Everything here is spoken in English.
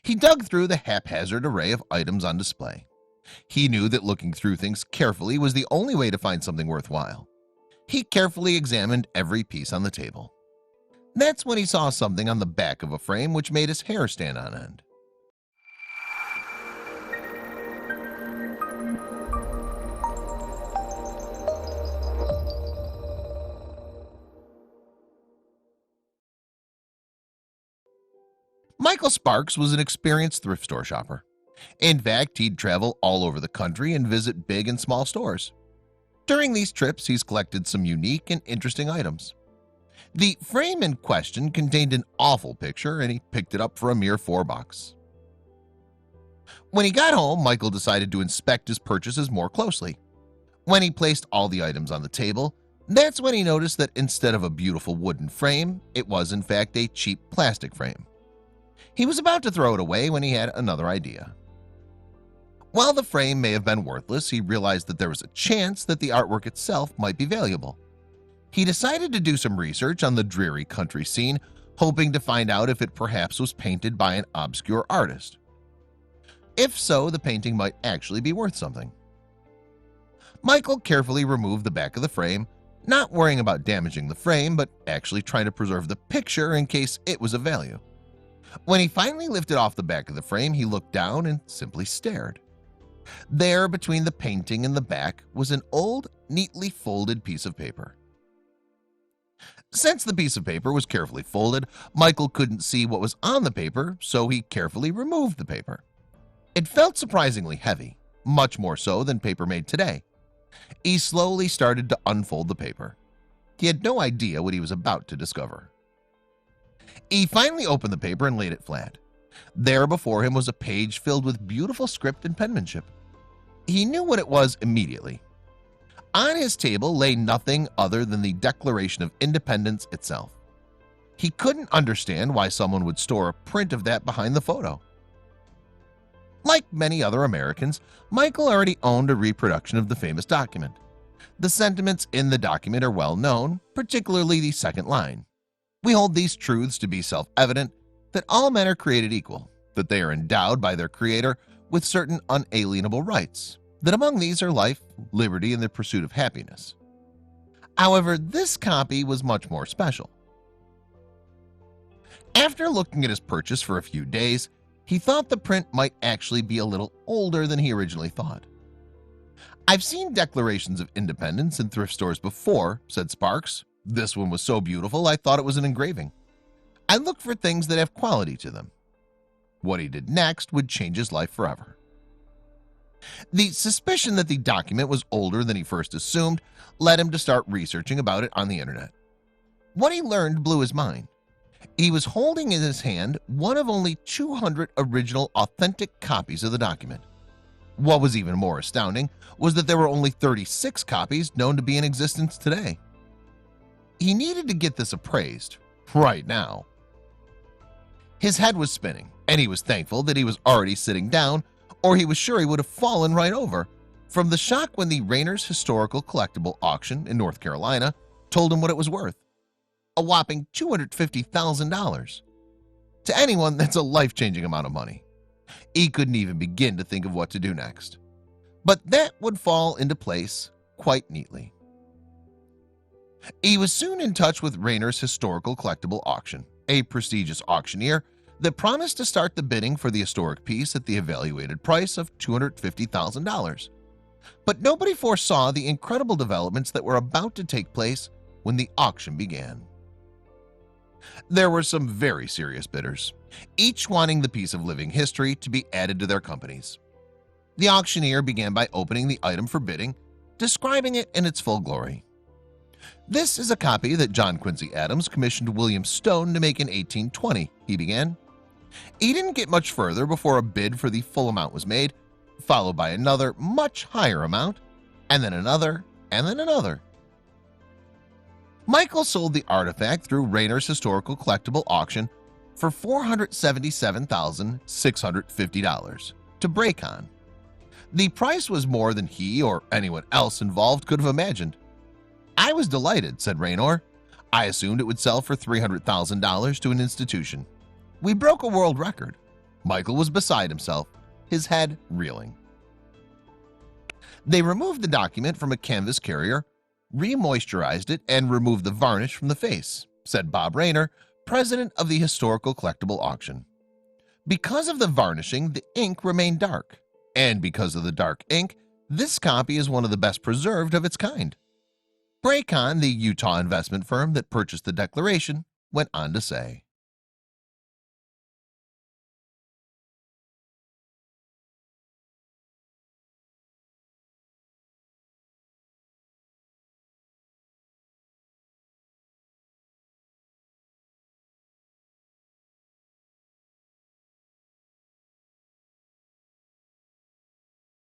He dug through the haphazard array of items on display. He knew that looking through things carefully was the only way to find something worthwhile. He carefully examined every piece on the table. That's when he saw something on the back of a frame which made his hair stand on end. Michael Sparks was an experienced thrift store shopper. In fact, he'd travel all over the country and visit big and small stores. During these trips, he's collected some unique and interesting items. The frame in question contained an awful picture, and he picked it up for a mere $4. When he got home, Michael decided to inspect his purchases more closely. When he placed all the items on the table, that's when he noticed that instead of a beautiful wooden frame, it was in fact a cheap plastic frame. He was about to throw it away when he had another idea. While the frame may have been worthless, he realized that there was a chance that the artwork itself might be valuable. He decided to do some research on the dreary country scene, hoping to find out if it perhaps was painted by an obscure artist. If so, the painting might actually be worth something. Michael carefully removed the back of the frame, not worrying about damaging the frame, but actually trying to preserve the picture in case it was of value. When he finally lifted off the back of the frame, he looked down and simply stared. There, between the painting and the back, was an old, neatly folded piece of paper. Since the piece of paper was carefully folded, Michael couldn't see what was on the paper, so he carefully removed the paper. It felt surprisingly heavy, much more so than paper made today. He slowly started to unfold the paper. He had no idea what he was about to discover. He finally opened the paper and laid it flat. There before him was a page filled with beautiful script and penmanship. He knew what it was immediately. On his table lay nothing other than the Declaration of Independence itself. He couldn't understand why someone would store a print of that behind the photo. Like many other Americans, Michael already owned a reproduction of the famous document. The sentiments in the document are well known, particularly the second line. We hold these truths to be self-evident, that all men are created equal, that they are endowed by their Creator with certain unalienable rights, that among these are life, liberty, and the pursuit of happiness. However, this copy was much more special. After looking at his purchase for a few days, he thought the print might actually be a little older than he originally thought. "I've seen Declarations of Independence in thrift stores before," said Sparks. "This one was so beautiful I thought it was an engraving. I look for things that have quality to them." What he did next would change his life forever. The suspicion that the document was older than he first assumed led him to start researching about it on the internet. What he learned blew his mind. He was holding in his hand one of only 200 original authentic copies of the document. What was even more astounding was that there were only 36 copies known to be in existence today. He needed to get this appraised right now. His head was spinning, and he was thankful that he was already sitting down, or he was sure he would have fallen right over from the shock when the Rainer's Historical Collectible Auction in North Carolina told him what it was worth. A whopping $250,000. To anyone, that's a life-changing amount of money. He couldn't even begin to think of what to do next. But that would fall into place quite neatly. He was soon in touch with Rainer's Historical Collectible Auction, a prestigious auctioneer that promised to start the bidding for the historic piece at the evaluated price of $250,000. But nobody foresaw the incredible developments that were about to take place when the auction began. There were some very serious bidders, each wanting the piece of living history to be added to their companies. The auctioneer began by opening the item for bidding, describing it in its full glory. "This is a copy that John Quincy Adams commissioned William Stone to make in 1820, he began. He didn't get much further before a bid for the full amount was made, followed by another much higher amount, and then another, and then another. Michael sold the artifact through Rainer's Historical Collectible Auction for $477,650 to Bracon. The price was more than he or anyone else involved could have imagined. "I was delighted," said Raynor. "I assumed it would sell for $300,000 to an institution. We broke a world record. Michael was beside himself, his head reeling. They removed the document from a canvas carrier, re-moisturized it, and removed the varnish from the face, said Bob Rayner, president of the historical collectible auction. Because of the varnishing, the ink remained dark, and because of the dark ink, this copy is one of the best preserved of its kind. Bracon, the Utah investment firm that purchased the declaration, went on to say.